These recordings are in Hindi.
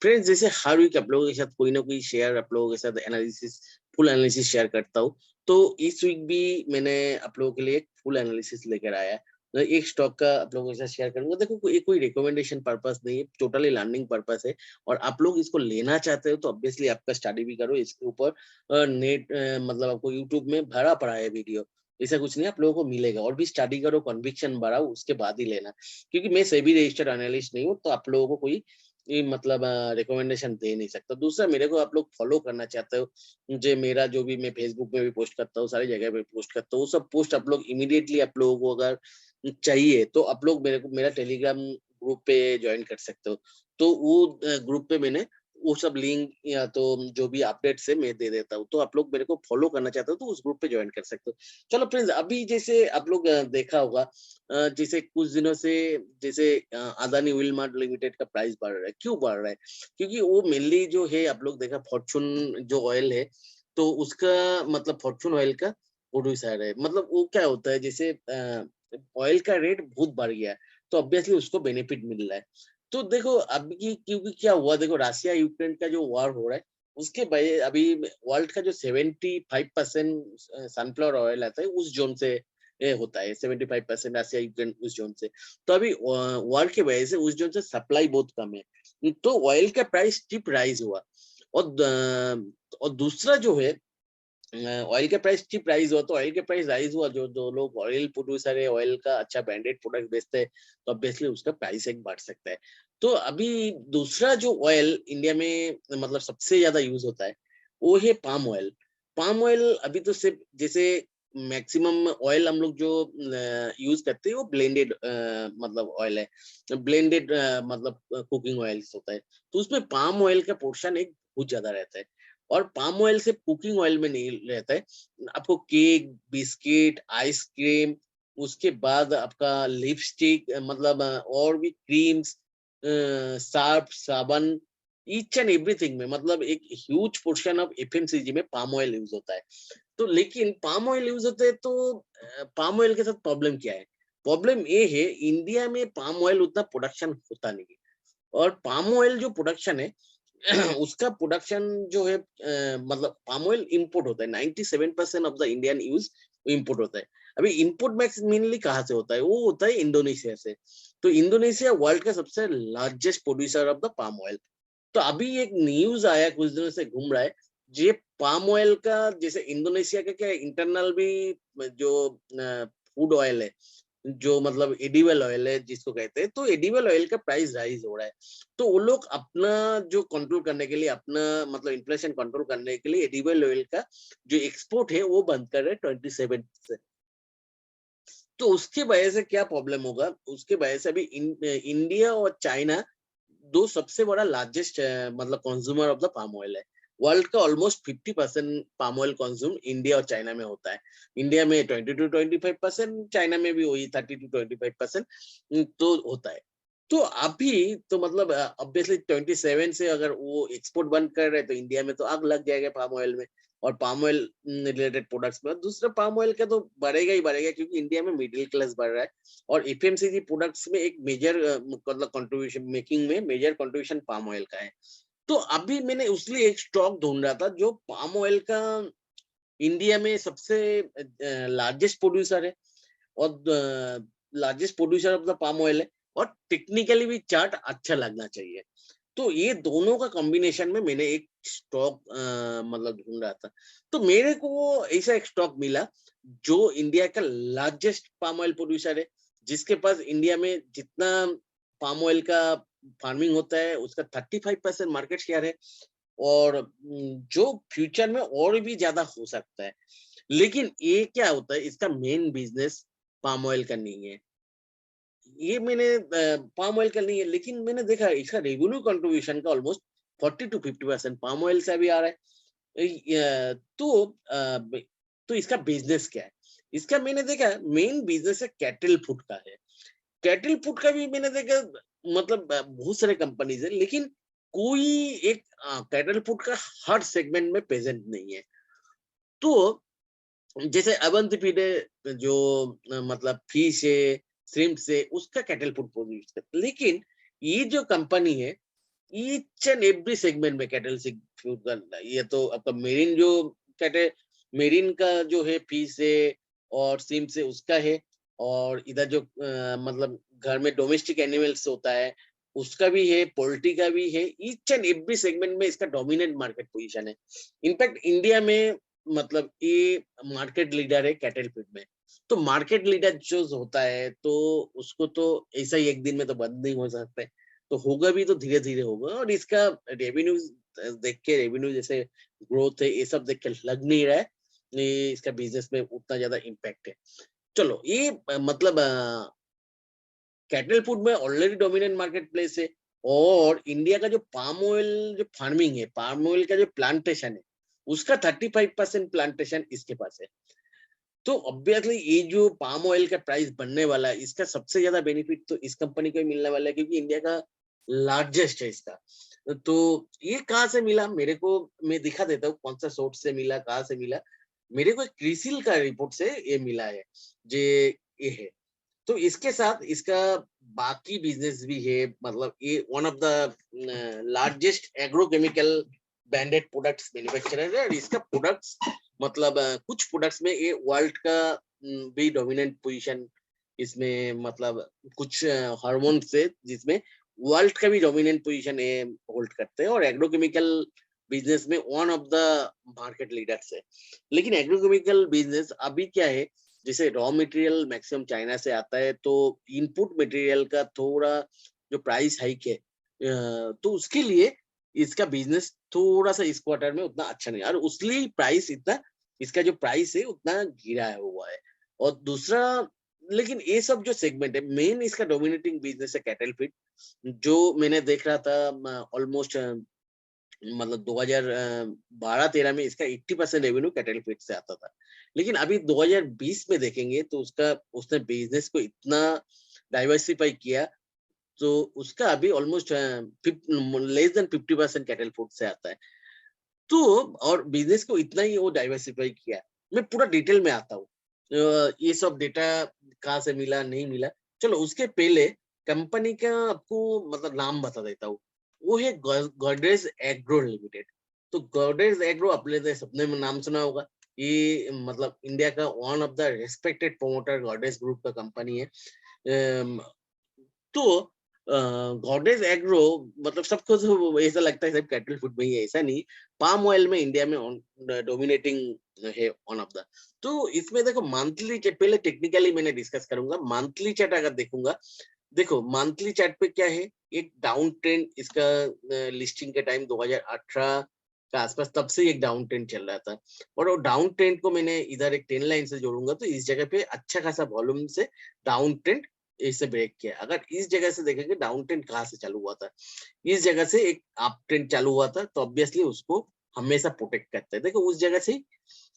फ्रेंड्स, जैसे हर वीक आप लोगों के साथ कोई ना कोई शेयर, आप लोगों के साथ एनालिसिस, फुल एनालिसिस शेयर करता हूँ। तो इस वीक भी मैंने आप लोगों के लिए एक फुल एनालिसिस लेकर आया है। एक स्टॉक का आप लोगों के साथ शेयर करूँगा। देखो, कोई रिकमेंडेशन पर्पस नहीं है, टोटली लर्निंग पर्पस है। और आप लोग इसको लेना चाहते हो तो ऑब्वियसली आपका स्टडी भी करो इसके ऊपर। नेट मतलब आपको यूट्यूब में भरा पड़ा है वीडियो। ऐसा कुछ नहीं, आप लोगों को मिलेगा। और भी स्टडी करो, कन्विक्शन बढ़ाओ, उसके बाद ही लेना। क्योंकि मैं सेबी रजिस्टर्ड एनालिस्ट नहीं हूँ, तो आप लोगों को कोई ये मतलब रिकमेंडेशन दे नहीं सकता। दूसरा, मेरे को आप लोग फॉलो करना चाहते हो, जो मेरा जो भी मैं फेसबुक में भी पोस्ट करता हूँ, सारी जगह पे पोस्ट करता हूँ, वो सब पोस्ट आप लोग इमीडिएटली आप लोगों को अगर चाहिए तो आप लोग मेरे को मेरा टेलीग्राम ग्रुप पे ज्वाइन कर सकते हो। तो वो ग्रुप पे मैंने वो सब लिंक या तो जो भी अपडेट्स है मैं दे देता हूँ। तो आप लोग मेरे को फॉलो करना चाहते हो तो उस ग्रुप पे ज्वाइन कर सकते हो। चलो फ्रेंड्स, अभी जैसे आप लोग देखा होगा, जैसे कुछ दिनों से जैसे अदानी ऑयल मार्ट लिमिटेड का प्राइस बढ़ रहा है। क्यों बढ़ रहा है? क्योंकि वो मेनली जो है, आप लोग देखा, फॉर्च्यून जो ऑयल है, तो उसका मतलब फॉर्च्यून ऑयल का प्रोड्यूसर है। मतलब वो क्या होता है, जैसे ऑयल का रेट बहुत बढ़ गया है, तो ऑब्वियसली उसको बेनिफिट मिल रहा है। तो देखो अभी क्योंकि क्या हुआ, देखो रसिया यूक्रेन का जो वॉर हो रहा है, उसके वजह अभी वर्ल्ड का जो 75% सनफ्लावर ऑयल आता है उस जोन से ये होता है। 75% रसिया यूक्रेन उस जोन से। तो अभी वॉर की वजह से उस जोन से सप्लाई बहुत कम है, तो ऑयल का प्राइस स्टीप राइज हुआ। और दूसरा जो है, ऑयल का प्राइस की प्राइस हुआ, तो ऑयल के प्राइस राइज हुआ। जो जो लोग ऑयल प्रोड्यूसर है, ऑयल का अच्छा ब्रांडेड प्रोडक्ट बेचते हैं, तो ऑब्वियसली उसका प्राइस एक बढ़ सकता है। तो अभी दूसरा जो ऑयल इंडिया में मतलब सबसे ज्यादा यूज होता है, वो है पाम ऑयल। पाम ऑयल अभी तो सिर्फ जैसे मैक्सिमम ऑयल हम लोग जो यूज करते हैं वो ब्लेंडेड मतलब ऑयल है। ब्लेंडेड मतलब कुकिंग ऑयल होता है। तो उसमें पाम ऑयल का पोर्शन एक बहुत ज्यादा रहता है। और पाम ऑयल से कुकिंग ऑयल में नहीं रहता है। आपको केक, बिस्किट, आइसक्रीम, उसके बाद आपका लिपस्टिक, मतलब और भी क्रीम्स, सर्फ, साबन, ईच एंड एवरीथिंग में मतलब एक ह्यूज पोर्शन ऑफ एफएमसीजी में पाम ऑयल यूज होता है। तो लेकिन पाम ऑयल यूज होते हैं, तो पाम ऑयल के साथ प्रॉब्लम क्या है? प्रॉब्लम ये है, इंडिया में पाम ऑयल उतना प्रोडक्शन होता नहीं है। और पाम ऑयल जो प्रोडक्शन है उसका प्रोडक्शन जो है, मतलब पाम ऑयल इंपोर्ट होता है। 97% of the Indian use import होता है। अभी इंपोर्ट मैक्स मेनली कहाँ से होता है? वो होता है इंडोनेशिया से। तो इंडोनेशिया वर्ल्ड का सबसे largest producer of the palm oil. तो अभी एक न्यूज आया, कुछ दिनों से घूम रहा है, ये पाम ऑयल का, जैसे इंडोनेशिया का क्या इंटरनल भी जो फूड ऑयल है, जो मतलब एडिबल ऑयल है जिसको कहते हैं, तो एडिबल ऑयल का प्राइस राइज हो रहा है। तो वो लोग अपना जो कंट्रोल करने के लिए, अपना मतलब इन्फ्लेशन कंट्रोल करने के लिए एडिबल ऑयल का जो एक्सपोर्ट है वो बंद कर रहे हैं 27 से। तो उसके वजह से क्या प्रॉब्लम होगा? उसके वजह से अभी इंडिया और चाइना दो सबसे बड़ा लार्जेस्ट मतलब consumer of the palm oil है। वर्ल्ड का almost 50% palm oil consume India और चाइना में होता है। इंडिया में 20 to 25%, चाइना में भी वही 30 to 25% तो होता है। तो अभी तो मतलब ऑब्वियसली 27 से अगर वो एक्सपोर्ट बंद कर रहे हैं, तो इंडिया में तो आग लग जाएगा पाम ऑयल में और पाम ऑयल रिलेटेड प्रोडक्ट्स में। दूसरा, पाम ऑयल का तो बढ़ेगा ही बढ़ेगा, क्योंकि इंडिया में मिडिल क्लास बढ़ रहा है। और एफएमसीजी प्रोडक्ट्स में एक मेजर मतलब कंट्रीब्यूशन मेकिंग में मेजर कंट्रीब्यूशन पाम ऑयल का है। तो अभी मैंने उसलिए एक स्टॉक ढूंढ रहा था जो पाम ऑयल का इंडिया में सबसे लार्जेस्ट प्रोड्यूसर है और largest producer of the palm oil है, और टेक्निकली भी चार्ट अच्छा लगना चाहिए। तो ये दोनों का कॉम्बिनेशन में मैंने एक स्टॉक मतलब ढूंढ रहा था। तो मेरे को वो ऐसा एक स्टॉक मिला जो इंडिया का लार्जेस्ट पाम ऑयल प्रोड्यूसर है, जिसके पास इंडिया में जितना पाम ऑयल का फार्मिंग होता है उसका 35% मार्केट शेयर है। और जो फ्यूचर में और भी ज्यादा हो सकता है। लेकिन ये क्या होता है, इसका मेन बिजनेस पाम ऑयल का नहीं है। ये मैंने पाम ऑयल का नहीं है, लेकिन मैंने देखा इसका रेवेन्यू कंट्रीब्यूशन का ऑलमोस्ट 40 to 50% पाम ऑयल से भी आ रहा है। तो इसका बिजनेस क्या है? इसका मैंने देखा मेन बिजनेस है कैटल फूड का है। कैटल फूड का भी मैंने देखा, मतलब बहुत सारे कंपनीज है, लेकिन कोई एक कैटल फूड का हर सेगमेंट में प्रेजेंट नहीं है। तो जैसे अवंतिफीड है, जो मतलब फिश है, श्रिम्प है, उसका कैटल फूड प्रोड्यूस करता है। लेकिन ये जो कंपनी है, ईच एंड एवरी सेगमेंट में कैटल फूड का, ये तो आपका मेरिन जो कैटे मेरिन का जो है फीस है और सिम्स है उसका है, और इधर जो मतलब घर में डोमेस्टिक एनिमल्स होता है उसका भी है, पोल्ट्री का भी है। ईच एंड एवरी सेगमेंट में इसका डोमिनेंट मार्केट पोजीशन है। इनफैक्ट इंडिया में मतलब ये मार्केट लीडर है कैटल फीड में। तो मार्केट लीडर जो होता है तो उसको तो ऐसा ही एक दिन में तो बंद नहीं हो सकता है। तो होगा भी तो धीरे-धीरे होगा, और इसका रेवेन्यू देख के, रेवेन्यू जैसे ग्रोथ है, ये सब देख के लग नहीं रहा है, ये इसका बिज़नेस में उतना ज़्यादा इम्पैक्ट है। चलो ये मतलब कैटल फूड में ऑलरेडी डोमिनेंट मार्केट प्लेस है, और इंडिया का जो पाम ऑयल जो फार्मिंग है, पाम ऑयल का जो प्लांटेशन है, उसका 35% प्लांटेशन इसके पास है। तो ऑब्वियसली ये जो पाम ऑयल का प्राइस बढ़ने वाला है, इसका सबसे ज्यादा बेनिफिट तो इस कंपनी को ही मिलने वाला है, क्योंकि इंडिया का लार्जेस्ट है इसका। तो ये कहाँ से मिला मेरे को, मैं दिखा देता हूँ कौन सा सोर्स से मिला, कहाँ से मिला। मेरे को क्रिसिल का रिपोर्ट से ये मिला है, जे ये है। तो इसके साथ इसका बाकी बिजनेस भी है, मतलब ये one of the largest agrochemical branded products manufacturer है, और इसका प्रोडक्ट्स मतलब कुछ प्रोडक्ट्स में ये वर्ल्ड का भी डोमिनेंट पोजीशन इसमें, मतलब कुछ हार्मोन से जिसमें वर्ल्ड का भी डोमिनेंट पोजीशन ये होल्ड करते हैं, और एग्रोकेमिकल बिजनेस में one of the market leaders है। लेकिन एग्रोकेमिकल बिजनेस अभी क्या है, जैसे रॉ मटेरियल मैक्सिमम चाइना से आता है, तो इनपुट मटेरियल का थोड़ा जो प्राइस हाइक है, तो उसके लिए इसका बिजनेस थोड़ा सा इस क्वार्टर में उतना अच्छा नहीं है, और उसलिए प्राइस इतना, इसका जो प्राइस है उतना गिरा हुआ है। और दूसरा, लेकिन ये सब जो सेगमेंट है, मेन इसका डोमिनेटिंग बिजनेस है कैटल फीड, जो मैंने देख रहा था ऑलमोस्ट मतलब 2012-13 में इसका 80% रेवेन्यू कैटल फीड से आता था। लेकिन अभी 2020 में देखेंगे तो उसका, उसने बिजनेस को इतना डाइवर्सिफाई किया, तो उसका अभी almost less than 50% cattle food से आता है। तो और बिजनेस को इतना ही वो डाइवर्सिफाई किया। मैं पूरा डिटेल में आता हूँ। ये सब डेटा कहाँ से मिला, नहीं मिला। चलो उसके पहले कंपनी का आपको मतलब नाम बता देता हूँ। वो है गोदरेज एग्रो लिमिटेड। तो गोदरेज एग्रो आपने तो सबने नाम सुना होगा। ये मतलब इंडिया का one of the respected promoter Godrej group का कंपनी है। अम, तो गॉडरेज एग्रो मतलब सबको तो ऐसा लगता है सिर्फ कैटल फूड में ही है, ऐसा नहीं। पाम ऑयल में इंडिया में डोमिनेटिंग है वन ऑफ द। तो इसमें देखो मंथली चार्ट, पहले टेक्निकली मैंने डिस्कस करूंगा। मंथली चार्ट अगर देखूंगा, देखो मंथली चार्ट पे क्या है, एक डाउन ट्रेंड इसका लिस्टिंग के टाइम 2018 का आसपास, तब से एक डाउन ट्रेंड चल रहा था। और वो डाउन ट्रेंड को मैंने इधर एक 10 लाइन से जोड़ूंगा, तो इस जगह पे अच्छा खासा वॉल्यूम से डाउन ट्रेंड इसे ब्रेक किया। अगर इस जगह से देखेंगे डाउन ट्रेंड कहाँ से चालू हुआ था, इस जगह से एक अप ट्रेंड चालू हुआ था, तो ऑब्वियसली उसको हमेशा प्रोटेक्ट करते हैं। देखो उस जगह से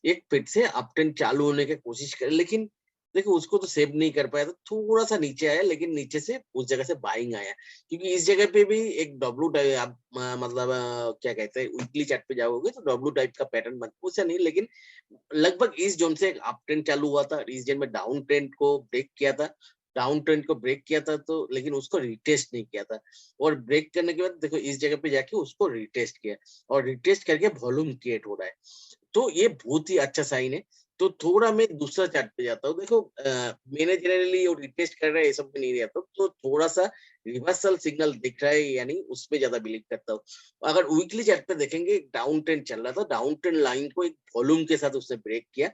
एक फिर से अप ट्रेंड चालू होने की कोशिश करे, लेकिन देखो उसको तो सेव नहीं कर पाया, तो थोड़ा सा नीचे आया, लेकिन नीचे से उस जगह से बाइंग आया। क्योंकि इस जगह पे भी एक डब्लू टाइप, आप मतलब क्या कहते हैं, वीकली चार्ट पे जाओगे तो डब्लू टाइप का पैटर्न बन, उसे नहीं, लेकिन लगभग इस जोन से एक अप ट्रेंड चालू हुआ था, इस जोन में डाउन ट्रेंड को ब्रेक किया था। डाउन ट्रेंड को ब्रेक किया था, तो लेकिन उसको रिटेस्ट नहीं किया था। और ब्रेक करने के बाद देखो इस जगह पे जाके उसको रिटेस्ट किया, और रिटेस्ट करके वॉल्यूम क्रिएट हो रहा है। तो ये बहुत ही अच्छा साइन है। तो थोड़ा मैं दूसरा चार्ट पे जाता हूँ। देखो मैंने जनरली वो रिटेस्ट कर रहा है ये सब में नहीं रहता, तो थोड़ा सा रिवर्सल सिग्नल दिख रहा है, यानी उस पे ज्यादा बिलीव करता हूँ। अगर वीकली चार्ट पे देखेंगे, डाउन ट्रेंड चल रहा था, डाउन ट्रेंड लाइन को एक वॉल्यूम के साथ उसने ब्रेक किया,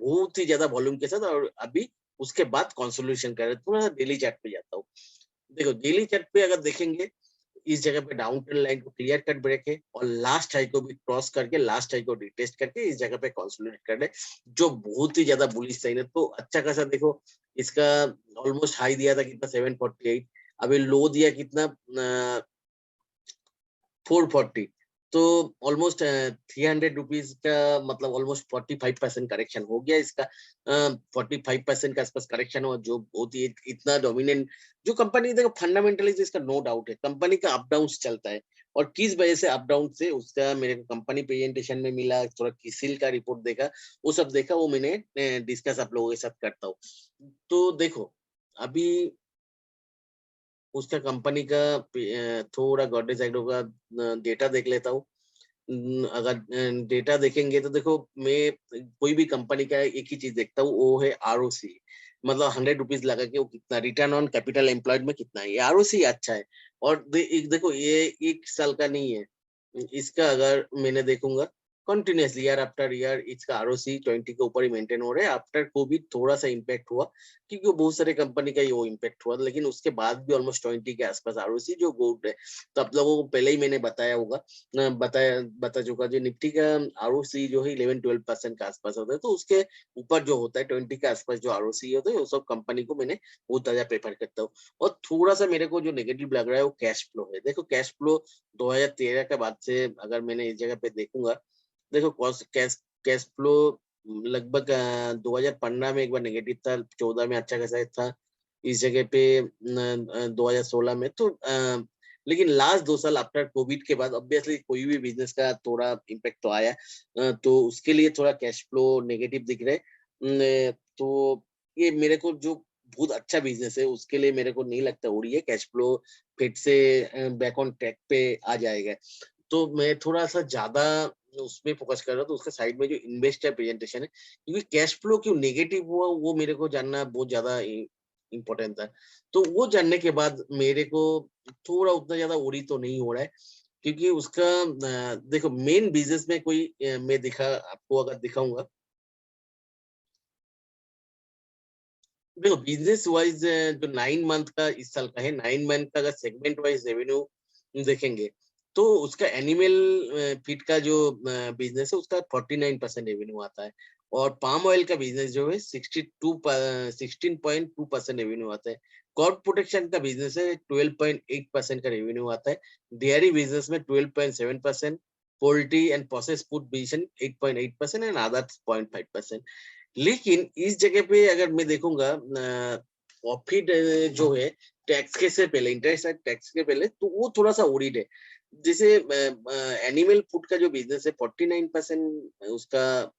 बहुत ही ज्यादा वॉल्यूम के साथ, और अभी उसके बाद कंसोलिडेशन कर रहे हैं। थोड़ा सा डेली चार्ट पे जाता हूँ। देखो डेली चार्ट पे अगर देखेंगे, इस जगह पे डाउन ट्रेंड लाइन को क्लियर कट ब्रेक है, और लास्ट हाई को भी क्रॉस करके, लास्ट हाई को रिटेस्ट करके इस जगह पे कंसोलिडेट कर रहे हैं, जो बहुत ही ज्यादा बुलिश साइन है। तो अच्छा खासा देखो, इसका ऑलमोस्ट हाई दिया था कितना, 748, अभी लो दिया कितना, 440। तो ऑलमोस्ट 300 रुपीज का, मतलब ऑलमोस्ट 45% करेक्शन हो गया इसका। 45% के आसपास करेक्शन हुआ, जो बहुत ही इतना डोमिनेंट जो कंपनी, देखो फंडामेंटली इसका नो डाउट है, कंपनी का अप डाउन चलता है। और किस वजह से अप डाउन से, उसका मेरे को कंपनी प्रेजेंटेशन में मिला, थोड़ा किसिल का रिपोर्ट देखा, वो सब देखा, वो मैंने डिस्कस आप लोगों के साथ करता हूँ। तो देखो अभी उसका कंपनी का थोड़ा गॉडरेज एग्रो का डेटा देख लेता हूँ। अगर डेटा देखेंगे तो देखो, मैं कोई भी कंपनी का एक ही चीज देखता हूँ, वो है आरओसी। मतलब 100 रुपीज लगा के वो कितना रिटर्न ऑन कैपिटल एम्प्लॉयड में कितना है, ये आरओसी अच्छा है। और देखो, ये 1 साल का नहीं है। इसका अगर मैंने देखूंगा कंटिन्यूअसली ईयर आफ्टर ईयर, इसका आरओसी 20 के ऊपर ही मेंटेन हो रहा है। आफ्टर कोविड थोड़ा सा इम्पैक्ट हुआ, क्योंकि वो बहुत सारे कंपनी का वो इम्पैक्ट हुआ, लेकिन उसके बाद भी ऑलमोस्ट 20 के आसपास आरओसी जो गुड है। तो आप लोगों को पहले ही मैंने बताया होगा, बता चुका, जो निफ्टी का आरओसी जो है 11-12% के आसपास होता है, तो उसके ऊपर जो होता है 20 के आसपास जो आरओसी होता है, वो सब कंपनी को मैंने बहुत ज्यादा प्रेफर करता हूँ। और थोड़ा सा मेरे को जो नेगेटिव लग रहा है वो कैश फ्लो है। देखो, कैश फ्लो 2013 के बाद से अगर मैंने इस जगह पे देखूंगा, देखो कैश कैश फ्लो लगभग 2015 में एक बार नेगेटिव था, 14 में अच्छा खासा था, इस जगह पे 2016 में तो लेकिन लास्ट 2 साल आफ्टर कोविड के बाद ऑब्वियसली कोई भी बिजनेस का थोड़ा इम्पैक्ट तो आया। तो उसके लिए थोड़ा कैश फ्लो नेगेटिव दिख रहा है। तो ये मेरे को जो बहुत अच्छा बिजनेस है उसके लिए मेरे को नहीं लगता हो रही है, कैश फ्लो फिर से बैक ऑन ट्रैक पे आ जाएगा। तो मैं थोड़ा सा ज्यादा उसमें फोकस कर रहा हूँ, तो उसका साइड में जो इन्वेस्टर प्रेजेंटेशन है, क्योंकि कैश फ्लो क्यों नेगेटिव हुआ वो मेरे को जानना बहुत ज्यादा इम्पोर्टेंट था। तो वो जानने के बाद मेरे को थोड़ा उतना ज्यादा वरी तो नहीं हो रहा है, क्योंकि उसका देखो मेन बिजनेस में कोई मैं दिखा आपको अगर दिखाऊंगा, देखो बिजनेस वाइज जो 9 मंथ का इस साल का है, 9 मंथ का अगर सेगमेंट वाइज रेवेन्यू देखेंगे, तो उसका एनिमल फीड का जो बिजनेस है उसका 49% रेवेन्यू आता है। और पाम ऑयल का बिजनेस जो है 16.2% रेवेन्यू आता है। क्रॉप प्रोटेक्शन का बिजनेस है 12.8% का रेवेन्यू आता है। डेयरी बिजनेस में 12.7%, poultry and process food division 8.8% and others 0.5%। लेकिन इस जगह पे अगर मैं देखूंगा प्रॉफिट जो है टैक्स के से पहले, इंटरेस्ट टैक्स के पहले, तो वो थोड़ा सा ओडिट है। जैसे एनिमल फूड का जो बिजनेस है 49% उसका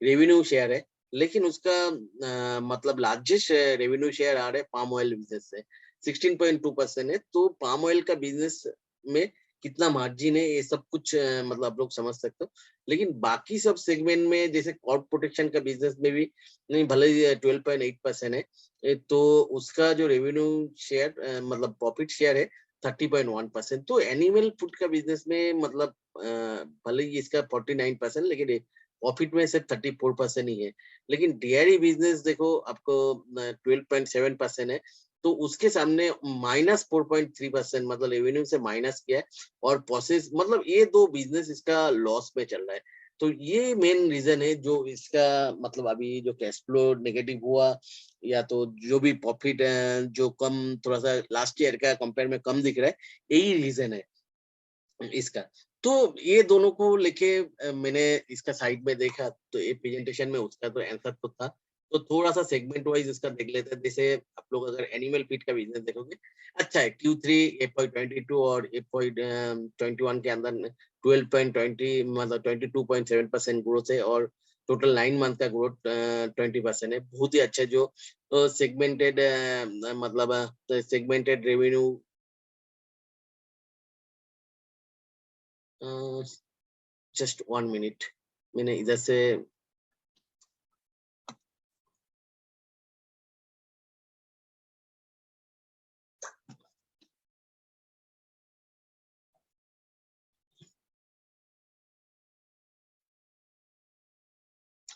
रेवेन्यू शेयर है, लेकिन उसका मतलब लार्जेस्ट रेवेन्यू शेयर आ रहा है पाम ऑयल बिजनेस से, 16.2% है। तो पाम ऑयल का बिजनेस में कितना मार्जिन है ये सब कुछ मतलब आप लोग समझ सकते हो। लेकिन बाकी सब सेगमेंट में जैसे क्रॉप प्रोटेक्शन का बिजनेस में भी नहीं, भले ही 12.8% है, तो उसका जो रेवेन्यू शेयर मतलब प्रॉफिट शेयर है 30.1%। तो एनिमल फूड का बिजनेस में मतलब भले ही इसका 49%, लेकिन प्रॉफिट में सिर्फ 34% ही है। लेकिन डेयरी बिजनेस देखो आपको 12.7% है, तो उसके सामने -4.3% मतलब रेवेन्यू से माइनस किया है। और प्रोसेस मतलब ये दो बिजनेस इसका लॉस में चल रहा है। तो ये मेन रीजन है जो इसका मतलब अभी जो कैश फ्लो नेगेटिव हुआ, या तो जो भी प्रॉफिट जो कम थोड़ा सा लास्ट ईयर का कंपेयर में कम दिख रहा है, यही रीजन है इसका। तो ये दोनों को लेके मैंने इसका साइड में देखा, तो ये प्रेजेंटेशन में उसका तो आंसर तो था। तो थोड़ा सा सेगमेंट वाइज इसका देख लेते हैं। जैसे आप लोग अगर एनिमल फीड का बिजनेस देखोगे, अच्छा है, Q3 8.22 और 8.21 के अंदर 12.20 मतलब 22.7% ग्रोथ है। और टोटल 9 मंथ का ग्रोथ 20% है, बहुत ही अच्छा। जो सेगमेंटेड मतलब सेगमेंटेड रेवेन्यू, जस्ट 1 मिनट, मैंने इधर से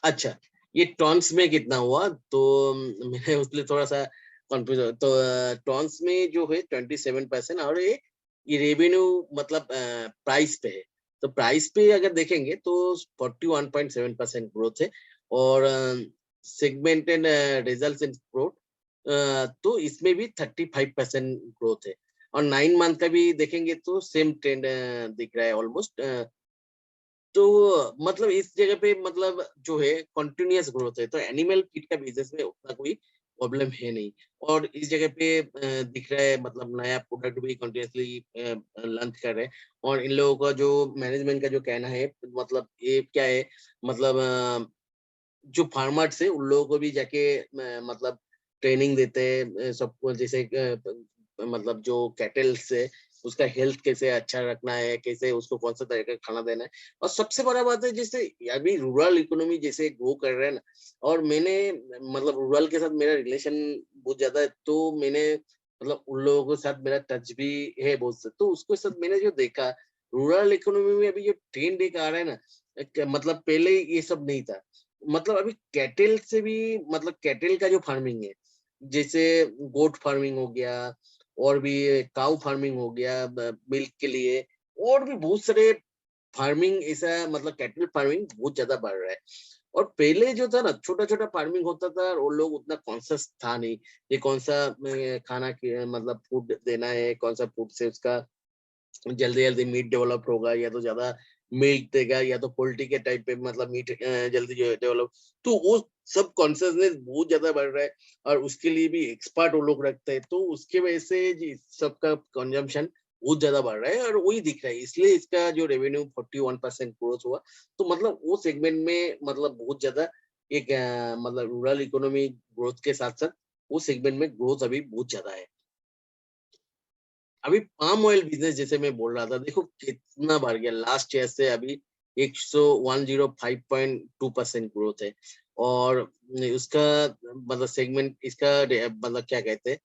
अच्छा, ये टॉन्स में कितना हुआ, तो मैंने उसके लिए थोड़ा सा कंफ्यूज हो। तो टॉन्स में जो है 27%, और ये रेवेन्यू मतलब प्राइस पे है। तो प्राइस पे अगर देखेंगे तो 41.7% ग्रोथ है। और सेगमेंटेड रिजल्ट्स इन ग्रोथ, तो इसमें भी 35% ग्रोथ है। और 9 मंथ का भी देखेंगे तो सेम ट्रेंड दिख रहा है ऑलमोस्ट। तो मतलब इस जगह पे मतलब जो है कंटिन्यूअस ग्रोथ है, तो एनिमल फीड का बिजनेस में उतना कोई प्रॉब्लम है नहीं। और इस जगह पे दिख रहा है मतलब नया प्रोडक्ट भी कंटिन्यूअसली लॉन्च कर रहे हैं। और इन लोगों का जो मैनेजमेंट का जो कहना है, मतलब ये क्या है, मतलब जो फार्मर्स है उन लोगों को भी जाके मतलब ट्रेनिंग देते हैं सबको, जैसे मतलब जो कैटल्स है उसका हेल्थ कैसे अच्छा रखना है, कैसे उसको कौन सा तरह का खाना देना है। और सबसे बड़ा बात है जैसे अभी रूरल इकोनॉमी जैसे ग्रो कर रहे हैं ना, और मैंने मतलब रूरल के साथ मेरा रिलेशन बहुत ज्यादा है, तो मैंने मतलब उन लोगों के साथ मेरा टच भी है बहुत से, तो उसके साथ मैंने जो देखा रूरल इकोनॉमी में अभी जो ट्रेंड एक आ रहा है ना, मतलब पहले ये सब नहीं था। मतलब अभी कैटल से भी मतलब कैटल का जो फार्मिंग है, जैसे गोट फार्मिंग हो गया, और भी काऊ फार्मिंग हो गया मिल्क के लिए, और भी बहुत सारे फार्मिंग ऐसा मतलब कैटल फार्मिंग बहुत ज्यादा बढ़ रहा है। और पहले जो था ना छोटा छोटा फार्मिंग होता था और वो लोग उतना कॉन्शियस था नहीं, ये कौन सा खाना मतलब फूड देना है, कौन सा फूड से उसका जल्दी जल्दी मीट डेवलप होगा, या तो ज्यादा मिल्क देगा, या तो पोल्ट्री के टाइप पे मतलब मीट जल्दी जो डेवलप। तो वो सब कॉन्शियसनेस बहुत ज्यादा बढ़ रहा है, और उसके लिए भी एक्सपर्ट वो लोग रखते हैं, तो उसके वजह से सबका कंजम्पशन बहुत ज्यादा बढ़ रहा है, और वही दिख रहा है, इसलिए इसका जो रेवेन्यू 41% ग्रोथ हुआ। तो मतलब वो सेगमेंट में मतलब बहुत ज्यादा एक मतलब रूरल इकोनॉमी ग्रोथ के साथ साथ वो सेगमेंट में ग्रोथ अभी बहुत ज्यादा है। अभी पाम ऑयल बिजनेस जैसे मैं बोल रहा था, देखो कितना बढ़ गया लास्ट ईयर से अभी 105.2% ग्रोथ है। और उसका मतलब सेगमेंट इसका मतलब क्या कहते हैं,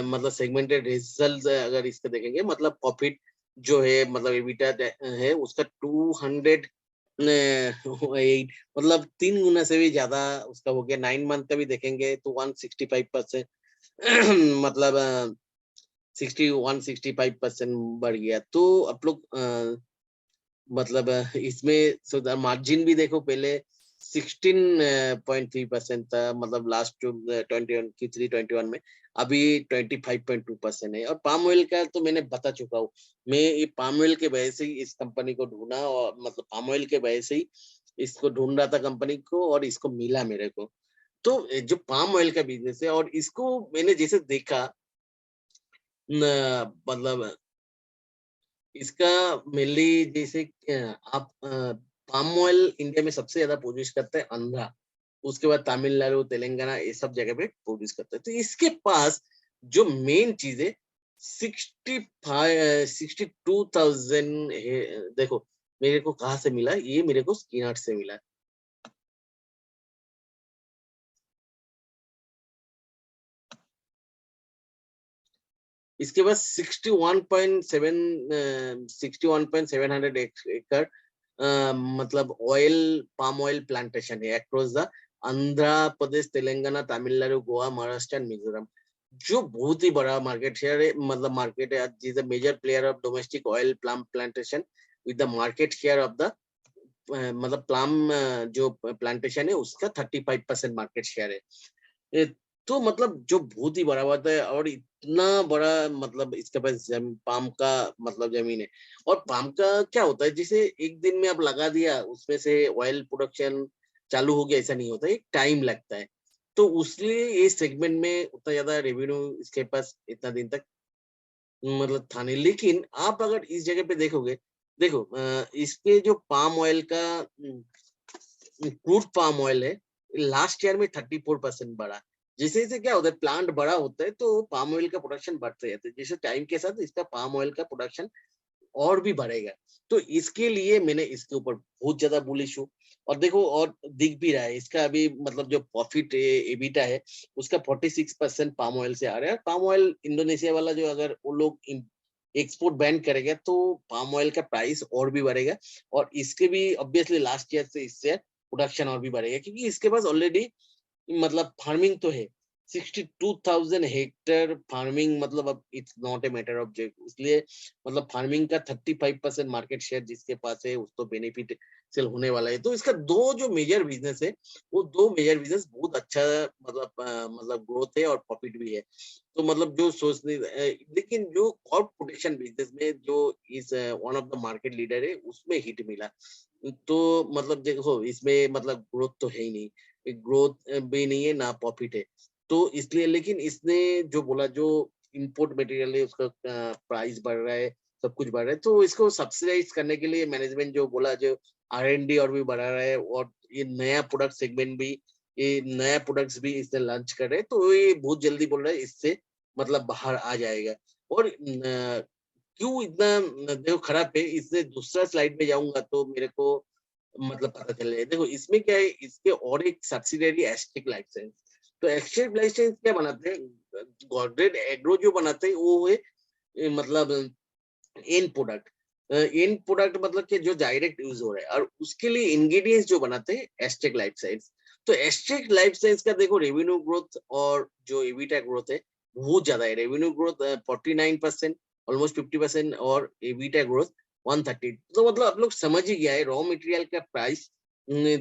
मतलब सेगमेंटेड रिजल्ट अगर इसका देखेंगे मतलब प्रॉफिट जो है मतलब एबिटा है उसका 208 मतलब 3 गुना से भी ज्यादा उसका हो गया। 9 मंथ का भी देखेंगे तो 165% मतलब 61-65% बढ़ गया। तो आप लोग मतलब इसमें सुधार मार्जिन भी देखो, पहले 16.3% था मतलब लास्ट जो 21 में, अभी 25.2% है। और पाम ऑयल का तो मैंने बता चुका हूँ, मैं ये पाम ऑयल के वजह से ही इस कंपनी को ढूंढा, और मतलब पाम ऑयल के वजह से ही इसको ढूंढ रहा था कंपनी को, और इसको मिला मेरे को। तो जो पाम ऑयल का बिजनेस है, और इसको मैंने जैसे देखा मतलब इसका मेनली जैसे आप पाम ऑयल इंडिया में सबसे ज्यादा प्रोड्यूस करता है आंध्रा, उसके बाद तमिलनाडु तेलंगाना ये सब जगह पे प्रोड्यूस करता है। तो इसके पास जो मेन चीज है 62,000 देखो मेरे को कहाँ से मिला, ये मेरे को स्किन आर्ट से मिला। इसके बाद 61.7 एकड़ मतलब ऑयल पाम ऑयल प्लांटेशन है across the Andhra Pradesh, Telangana, Tamil Nadu, Goa, Maharashtra and Mizoram, जो बहुत ही बड़ा मार्केट शेयर है। मतलब मार्केट है, is a major player of domestic oil palm plantation with the market share of the मतलब प्लाम जो प्लांटेशन है उसका 35% मार्केट शेयर है। ए, तो मतलब जो बहुत ही बड़ा बात है, और इतना बड़ा मतलब इसके पास पाम का मतलब जमीन है। और पाम का क्या होता है, जैसे एक दिन में आप लगा दिया उसमें से ऑयल प्रोडक्शन चालू हो गया, ऐसा नहीं होता, एक टाइम लगता है। तो उसलिए ये सेगमेंट में उतना ज्यादा रेवेन्यू इसके पास इतना दिन तक मतलब था नहीं। लेकिन आप अगर इस जगह पे देखोगे, देखो इसके जो पाम ऑयल का क्रूड पाम ऑयल है, लास्ट ईयर में 34% बढ़ा। जैसे जैसे क्या होता है प्लांट बड़ा होता है तो पाम ऑयल का प्रोडक्शन बढ़ते रहते हैं, जैसे टाइम के साथ इसका पाम ऑयल का प्रोडक्शन और भी बढ़ेगा। तो इसके लिए मैंने इसके ऊपर बहुत ज्यादा बुलिश हूँ। और देखो और दिख भी रहा है इसका अभी मतलब जो प्रॉफिट एबिटा है उसका 46% पाम ऑयल से आ रहा है। पाम ऑयल इंडोनेशिया वाला जो अगर वो लोग एक्सपोर्ट बैन करेगा तो पाम ऑयल का प्राइस और भी बढ़ेगा, और इसके भी ऑब्वियसली लास्ट ईयर से इससे प्रोडक्शन और भी बढ़ेगा, क्योंकि इसके पास ऑलरेडी मतलब फार्मिंग तो है 62,000 हेक्टेयर फार्मिंग, मतलब अब it's not a matter of जेक, इसलिए मतलब फार्मिंग का 35% मार्केट शेयर जिसके पास है उसको बेनिफिट सेल होने वाला है। तो इसका दो जो मेजर बिजनेस है, वो दो मेजर बिजनेस बहुत अच्छा मतलब ग्रोथ है और प्रॉफिट भी है। तो मतलब जो सोचने लेकिन जो क्रॉप प्रोटेक्शन बिजनेस में जो इस one of the market leader है उसमें हिट मिला। तो मतलब देखो इसमें मतलब ग्रोथ तो है ही नहीं, ग्रोथ भी नहीं है ना प्रॉफिट है। तो इसलिए लेकिन इसने जो बोला जो इंपोर्ट मटेरियल है उसका प्राइस बढ़ रहा है, सब कुछ बढ़ रहा है, तो इसको सब्सिडाइज करने के लिए मैनेजमेंट जो बोला जो R&D और भी बढ़ा रहा है, और ये नया प्रोडक्ट सेगमेंट भी, ये नया प्रोडक्ट्स भी इसने लॉन्च कर रहे हैं, तो ये बहुत जल्दी बोल रहा है इससे मतलब बाहर आ जाएगा। और क्यों इतना देखो खराब है, इससे दूसरा स्लाइड में जाऊंगा तो मेरे को मतलब पता चले। देखो इसमें क्या है, इसके और एक सब्सिडियरी एस्टेक लाइफ साइंस। तो एस्टेक लाइफ साइंस क्या बनाते हैं, गोदरेज एग्रो जो बनाते हैं वो है मतलब एंड प्रोडक्ट। एंड प्रोडक्ट मतलब कि जो डायरेक्ट यूज हो रहा है, और उसके लिए इंग्रेडिएंट्स जो बनाते हैं एस्टेक लाइफ साइंस। तो एस्टेक लाइफ साइंस का देखो रेवेन्यू ग्रोथ और जो एबिटा ग्रोथ है बहुत ज्यादा है। रेवेन्यू ग्रोथ 49%, ऑलमोस्ट 50%, और एबिटा ग्रोथ 130। तो मतलब आप लोग समझ ही गया है रॉ मटेरियल का प्राइस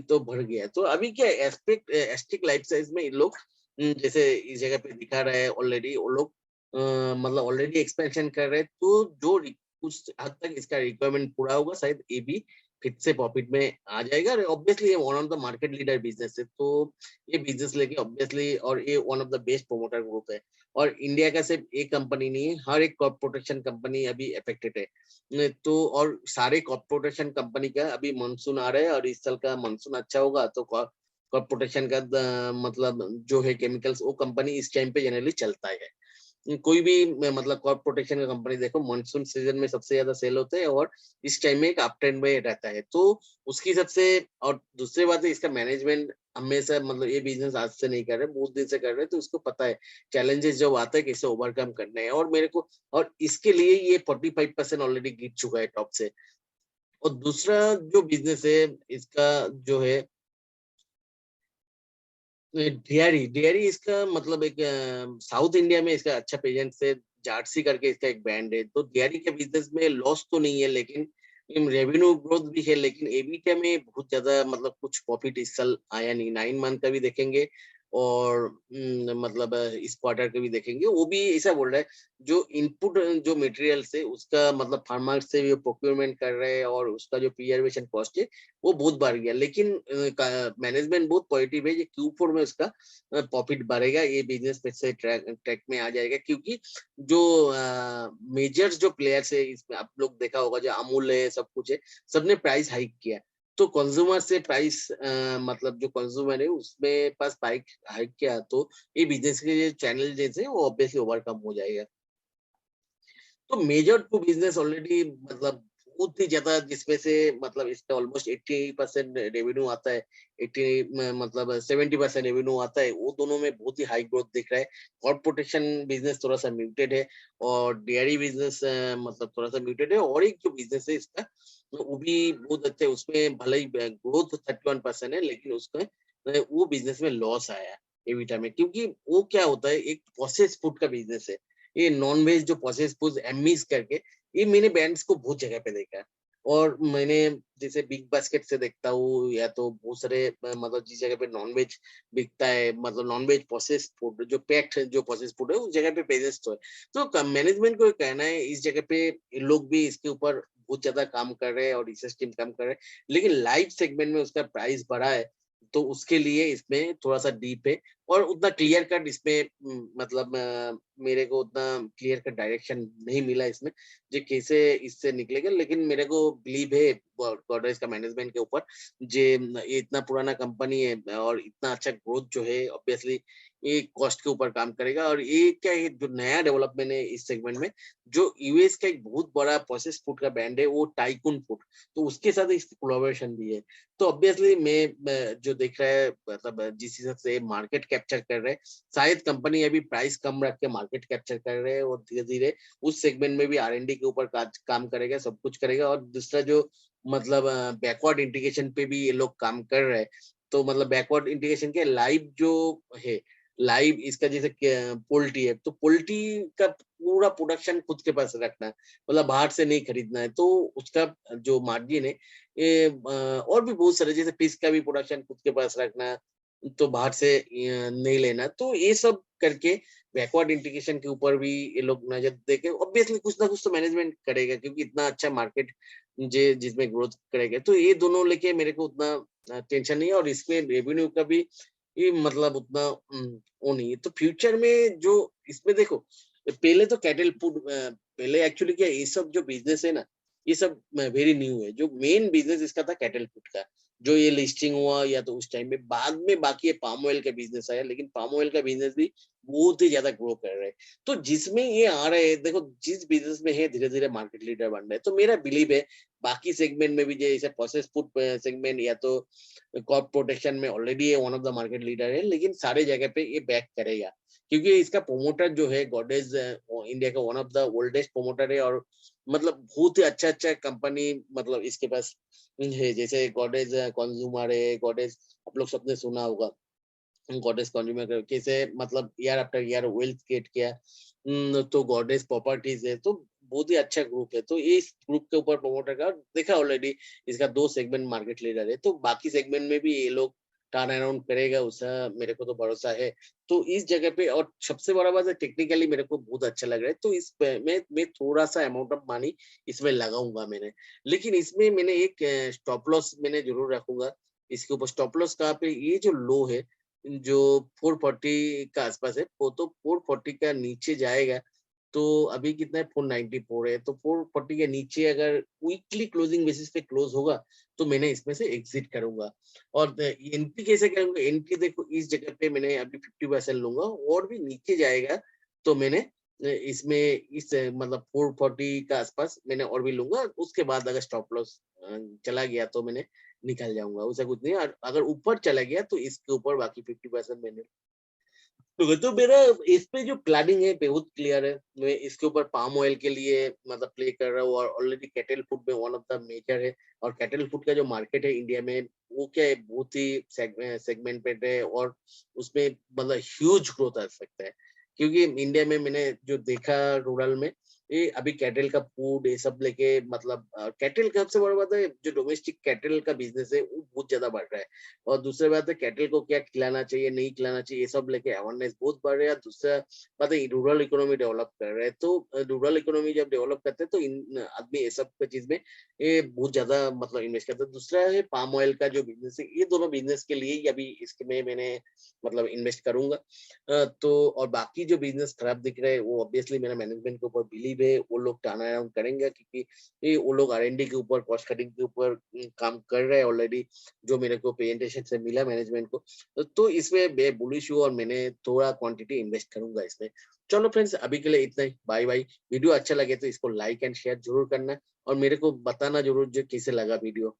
तो बढ़ गया है। तो अभी क्या एस्पेक्ट एस्टेक लाइफ साइंस में इन लोग जैसे इस जगह पे दिखा रहा है ऑलरेडी, वो लोग मतलब ऑलरेडी एक्सपेंशन कर रहे हैं। तो जो कुछ हद तक इसका रिक्वायरमेंट पूरा होगा, शायद ये भी फिर से प्रॉफिट में आ जाएगा। और ऑब्वियसली ये one of the market leader business है, तो ये बिजनेस लेके ऑब्वियसली, और ये one of the best promoter group है। और इंडिया का सिर्फ एक कंपनी नहीं है, हर एक क्रॉप प्रोटेक्शन कंपनी अभी अफेक्टेड है। तो और सारे क्रॉप प्रोटेक्शन कंपनी का अभी मानसून आ रहा है, और इस साल का मानसून अच्छा होगा तो क्रॉप प्रोटेक्शन का मतलब जो है केमिकल्स, वो कंपनी इस टाइम पे जनरली चलता है। कोई भी मतलब क्रॉप प्रोटेक्शन का कंपनी देखो मानसून सीजन में सबसे ज्यादा सेल होते हैं, और इस टाइम में एक अप ट्रेंड में रहता है। तो उसकी सबसे, और दूसरी बात है इसका मैनेजमेंट हमेशा, मतलब ये बिजनेस आज से नहीं कर रहे, बहुत दिन से कर रहे हैं, तो उसको पता है चैलेंजेस जब आते हैं कैसे ओवरकम करने हैं। और मेरे को, और इसके लिए ये 45% ऑलरेडी गिर चुका है टॉप से। और दूसरा जो बिजनेस है इसका जो है डेयरी। डेयरी इसका मतलब एक साउथ इंडिया में इसका अच्छा प्रेजेंस है। जार्सी करके इसका एक ब्रांड है। तो डेयरी के बिजनेस में लॉस तो नहीं है, लेकिन रेवेन्यू ग्रोथ भी है, लेकिन एबिटा में बहुत ज्यादा मतलब कुछ प्रॉफिट इस साल आया नहीं। 9 मंथ का भी देखेंगे, और मतलब इस क्वार्टर के भी देखेंगे, वो भी ऐसा बोल रहा है जो इनपुट जो मटेरियल से उसका मतलब फार्मर से भी प्रोक्योरमेंट कर रहे हैं, और उसका जो प्रिजर्वेशन कॉस्ट है वो बहुत बढ़ गया। लेकिन मैनेजमेंट बहुत पॉजिटिव है, ये Q4 में उसका प्रॉफिट बढ़ेगा, ये बिजनेस फिर से ट्रैक में आ जाएगा। क्योंकि जो मेजर जो प्लेयर्स है इसमें आप लोग देखा होगा, जो अमूल है, सब कुछ है, सबने प्राइस हाइक किया। तो कंज्यूमर से प्राइस मतलब जो कंज्यूमर है उसमें पास हाइक हाइक किया, तो ये बिजनेस के जो चैनल जैसे वो ऑब्वियसली ओवरकम हो जाएगा। तो मेजर टू बिजनेस ऑलरेडी मतलब बहुत ही ज्यादा, जिसमें से मतलब इसका ऑलमोस्ट 80% रेवेन्यू आता है, 80 मतलब 70% रेवेन्यू आता है, वो दोनों में बहुत ही हाई ग्रोथ दिख रहा है। क्रॉप प्रोटेक्शन बिजनेस थोड़ा सा म्यूटेड है, और डेयरी बिजनेस मतलब थोड़ा सा म्यूटेड है। और एक जो बिजनेस है इसका वो भी बहुत अच्छा है, उसमें भले ही ग्रोथ 31% है, लेकिन उसमें वो बिजनेस में लॉस आया है एबिटा में। क्योंकि वो क्या होता है, एक प्रोसेस फूड का बिजनेस है। ये नॉन वेज जो प्रोसेस फूड एमईज करके, ये मैंने बैंड्स को बहुत जगह पे देखा है। और मैंने जैसे बिग बास्केट से देखता हूँ, या तो बहुत सारे मतलब जिस जगह पे नॉन वेज बिकता है, मतलब नॉन वेज प्रोसेस फूड जो पैक्ड जो प्रोसेस फूड है, उस जगह पे पेजेस तो है। तो मैनेजमेंट को ये कहना है इस जगह पे ये लोग भी इसके ऊपर बहुत ज्यादा काम कर रहे हैं, और रिसर्च टीम काम कर रहे हैं, लेकिन लाइव सेगमेंट में उसका प्राइस बढ़ा है। तो उसके लिए इसमें थोड़ा सा डीप है, और उतना क्लियर कट इसमें मतलब मेरे को उतना क्लियर कट डायरेक्शन नहीं मिला इसमें, जो कैसे इससे निकलेगा। लेकिन मेरे को बिलीव है गोदरेज का मैनेजमेंट के ऊपर, जे ये इतना पुराना कंपनी है, और इतना अच्छा ग्रोथ जो है ऑब्वियसली ये कॉस्ट के ऊपर काम करेगा। और ये क्या है, जो नया डेवलपमेंट है इस सेगमेंट में, जो यूएस का एक बहुत बड़ा प्रोसेस फूड का ब्रांड है वो टाइकून फूड, तो उसके साथ इस कोलैबोरेशन भी है। तो ऑब्वियसली मैं जो देख रहा है, मतलब जिस हिसाब से मार्केट कैप्चर कर रहे हैं, शायद कंपनी अभी प्राइस कम रख के मार्केट कैप्चर कर रहे हैं, और धीरे धीरे उस सेगमेंट में भी R&D के ऊपर काम करेगा, सब कुछ करेगा। और दूसरा जो मतलब बैकवर्ड इंटीग्रेशन पे भी ये लोग काम कर रहे हैं। तो मतलब बैकवर्ड इंटीग्रेशन के लाइव जो है, लाइव इसका जैसे पोल्ट्री है, तो पोल्ट्री का पूरा प्रोडक्शन खुद के पास रखना है, मतलब बाहर से नहीं खरीदना है। तो उसका जो मार्जिन है, ये और भी बहुत सारे, जैसे फिश का भी प्रोडक्शन खुद के पास रखना, तो बाहर से नहीं लेना। तो ये सब करके बैकवर्ड इंटीग्रेशन के ऊपर भी ये लोग नजर देके ऑब्वियसली कुछ ना कुछ तो मैनेजमेंट करेगा, क्योंकि इतना अच्छा मार्केट जिसमें ग्रोथ करेगा। तो ये दोनों लेके मेरे को उतना टेंशन नहीं है, और इसमें रेवेन्यू का भी ये मतलब उतना वो नहीं है। तो फ्यूचर में जो इसमें देखो, पहले तो कैटल फूड, पहले एक्चुअली क्या ये सब जो बिजनेस है ना, ये सब वेरी न्यू है। जो मेन बिजनेस इसका था कैटल फूड का, जो ये लिस्टिंग हुआ या तो उस टाइम में, बाद में बाकी ये पाम ऑयल का बिजनेस आया, लेकिन पाम ऑयल का बिजनेस भी बहुत ही ज्यादा ग्रो कर रहा है। तो जिसमें ये आ रहे हैं, देखो जिस बिजनेस में है धीरे धीरे मार्केट लीडर बन रहे हैं, तो मेरा बिलीव है बाकी सेगमेंट में भी, जैसे प्रोसेस फूड सेगमेंट या तो क्रॉप प्रोटेक्शन में ऑलरेडी ये one of the market leader है, लेकिन सारे जगह पे ये बैक करेगा, क्योंकि इसका प्रोमोटर जो है गॉडेज, इंडिया का one of the oldest promoter है, और मतलब बहुत ही अच्छा अच्छा कंपनी मतलब इसके पास है। जैसे गॉडेज कंज्यूमर है, गॉडेज आप लोग सबने सुना होगा, गॉडेज कंज्यूमर कैसे मतलब year after year wealth create किया। तो गॉडेज प्रॉपर्टीज है, तो बहुत ही अच्छा ग्रुप है। तो ये इस ग्रुप के ऊपर प्रमोटर का देखा ऑलरेडी, इसका 2 सेगमेंट मार्केट लीडर है, तो बाकी सेगमेंट में भी ये लोग टर्न अराउंड करेगा, उसका मेरे को तो भरोसा है। तो इस जगह पे, और सबसे बड़ा बात है टेक्निकली मेरे को बहुत अच्छा लग रहा है, तो इस पे मैं थोड़ा सा अमाउंट ऑफ मनी इसमें लगाऊंगा मैंने। लेकिन इसमें मैंने एक स्टॉप लॉस मैंने जरूर रखूंगा इसके ऊपर। स्टॉप लॉस कहाँ पे, ये जो लो है जो 440 का आसपास है, वो तो 440 का नीचे जाएगा, तो अभी कितना है 494 है, तो 440 के नीचे अगर वीकली क्लोजिंग बेसिस पे क्लोज होगा, तो मैंने इसमें से एग्जिट करूंगा। और एंट्री कैसे करूंगा, एंट्री देखो इस जगह पे मैंने अभी 50% लूंगा, और भी नीचे जाएगा तो मैंने इसमें इस मतलब 440 का आसपास मैंने और भी लूंगा। उसके बाद अगर स्टॉप लॉस चला गया तो मैंने निकल जाऊंगा, उसे कुछ नहीं। और अगर ऊपर चला गया तो इसके ऊपर बाकी 50% मैंने तो मेरा इस पे जो प्लानिंग है बहुत क्लियर है। मैं इसके ऊपर पाम ऑयल के लिए मतलब प्ले कर रहा हूँ, और ऑलरेडी कैटल फूड में वन ऑफ द मेजर है। और कैटल फूड का जो मार्केट है इंडिया में, वो क्या है, बहुत ही सेगमेंटेड है, और उसमें मतलब ह्यूज ग्रोथ आ सकता है। क्योंकि इंडिया में मैंने जो देखा रूरल में, ये अभी कैटल का फूड ये सब लेके मतलब कैटल का सबसे बड़ा बात है, जो डोमेस्टिक कैटल का बिजनेस है वो बहुत ज्यादा बढ़ रहा है। और दूसरी बात है कैटल को क्या खिलाना चाहिए नहीं खिलाना चाहिए, ये सब लेके अवेयरनेस बहुत बढ़ रहा है। दूसरा बात है रूरल इकोनॉमी डेवलप कर रहे हैं, तो रूरल इकोनॉमी जब डेवलप करते हैं तो इन आदमी ये सब चीज में ये बहुत ज्यादा मतलब इन्वेस्ट करते हैं। दूसरा है पाम ऑयल का जो बिजनेस है, ये दोनों बिजनेस के लिए ही अभी इसके में मैंने मतलब इन्वेस्ट करूंगा। तो और बाकी जो बिजनेस खराब दिख रहे हैं वो ऑब्वियसली मेरा मैनेजमेंट के ऊपर बिलीव है, वो लोग टर्न अराउंड करेंगे, क्योंकि ये वो लोग R&D के ऊपर, कॉस्ट कटिंग के ऊपर काम कर रहे हैं ऑलरेडी, जो मेरे को प्रेजेंटेशन से मिला मैनेजमेंट को। तो इसमें मैं बुलिश हूँ, और मैंने थोड़ा क्वांटिटी इन्वेस्ट करूंगा इसमें। चलो फ्रेंड्स, अभी के लिए इतना ही, बाय बाय। वीडियो अच्छा लगे तो इसको लाइक एंड शेयर जरूर करना, और मेरे को बताना जरूर जो कैसे लगा वीडियो।